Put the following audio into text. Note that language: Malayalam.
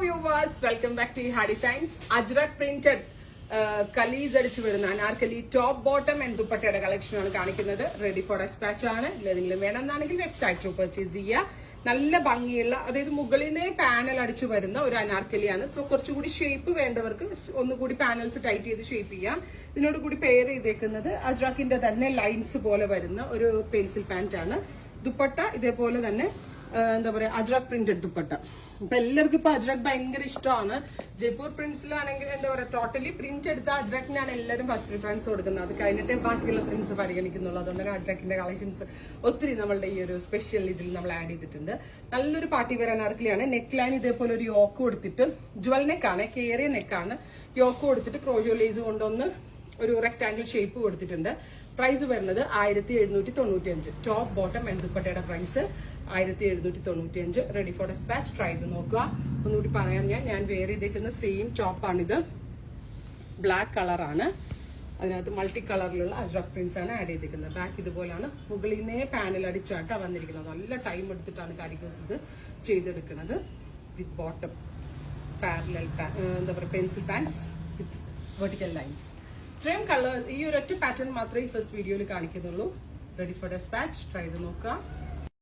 viewers, welcome back to Hard Designs. Ajrak printed കലീസ് അടിച്ചു വരുന്ന അനാർക്കലി ടോപ്പ് ബോട്ടം ആൻഡ് ദുപ്പട്ടയുടെ കളക്ഷൻ ആണ് കാണിക്കുന്നത്. റെഡി ഫോർ ഡെസ്പാച്ച് ആണ്. ഇതിലെന്തെങ്കിലും വേണമെന്നാണെങ്കിൽ വെബ്സൈറ്റ് ത്രൂ പർച്ചേസ് ചെയ്യുക. നല്ല ഭംഗിയുള്ള, അതായത് മുകളിൽ നിന്നേ പാനൽ അടിച്ചു വരുന്ന ഒരു അനാർക്കലിയാണ്. സോ കുറച്ചുകൂടി ഷേപ്പ് വേണ്ടവർക്ക് ഒന്നുകൂടി പാനൽസ് ടൈറ്റ് ചെയ്ത് ഷേപ്പ് ചെയ്യാം. ഇതിനോട് കൂടി പെയർ ചെയ്തേക്കുന്നത് അജ്രാക്കിന്റെ തന്നെ ലൈൻസ് പോലെ വരുന്ന ഒരു പെൻസിൽ പാന്റ് ആണ്. ദുപ്പട്ട ഇതേപോലെ തന്നെ എന്താ പറയാ, അജ്രാക് പ്രിന്റഡ് ദുപ്പട്ട. അപ്പൊ എല്ലാവർക്കും ഇപ്പൊ അജ്രാക് ഭയങ്കര ഇഷ്ടമാണ്. ജയ്പൂർ പ്രിന്റ്സിലാണെങ്കിൽ എന്താ പറയാ, ടോട്ടലി പ്രിന്റ് എടുത്ത അജ്രാക്കിനാണ് എല്ലാവരും ഫസ്റ്റ് പ്രിഫറൻസ് കൊടുക്കുന്നത്. അത് കഴിഞ്ഞിട്ടേ ബാക്കിയുള്ള പ്രിന്റ്സ് പരിഗണിക്കുന്നുള്ളൂ. അതുകൊണ്ട് തന്നെ അജ്രാക്കിന്റെ കളക്ഷൻസ് ഒത്തിരി നമ്മളുടെ ഈ ഒരു സ്പെഷ്യൽ ഇതിൽ നമ്മൾ ആഡ് ചെയ്തിട്ടുണ്ട്. നല്ലൊരു പാർട്ടി വെയർ അനാർക്കലിയാണ്. നെക്ക് ലൈൻ ഇതേപോലെ ഒരു യോക്ക് കൊടുത്തിട്ട്, ജ്വൽ നെക്കാണ്, കേറിയ നെക്കാണ്. യോക്ക് കൊടുത്തിട്ട് ക്രോഷോ ലേസ് കൊണ്ടൊന്ന് ഒരു റെക്ടാംഗിൾ ഷേപ്പ് കൊടുത്തിട്ടുണ്ട്. പ്രൈസ് വരുന്നത് 1795. ടോപ്പ് ബോട്ടം ആൻഡ് ദുപ്പട്ടയുടെ price 1795. Ready for dispatch. Try ചെയ്ത് നോക്കുക. ഒന്നുകൂടി പറയാം, ഞാൻ വെയർ ചെയ്തേക്കുന്ന സെയിം ടോപ്പാണിത്. ബ്ലാക്ക് കളറാണ്. അതിനകത്ത് മൾട്ടി കളറിലുള്ള അജ്രാക് പ്രിന്റ്സ് ആണ് ആഡ് ചെയ്തിരിക്കുന്നത്. ബാക്ക് ഇതുപോലാണ്. മുകളിൽ നിന്നേ പാനൽ അടിച്ചാട്ടാണ് വന്നിരിക്കുന്നത്. നല്ല ടൈം എടുത്തിട്ടാണ് കാരിക്കേഴ്സ് ഇത് ചെയ്തെടുക്കുന്നത്. വിത്ത് ബോട്ടം പാരലൽ എന്താ പറയുക, pencil pants with vertical lines. ഇത്രയും കളർ, ഈ ഒരൊറ്റ പാറ്റേൺ മാത്രമേ ഫസ്റ്റ് വീഡിയോയിൽ കാണിക്കുന്നുള്ളൂ. Ready for dispatch. ട്രൈ ചെയ്ത് നോക്കുക.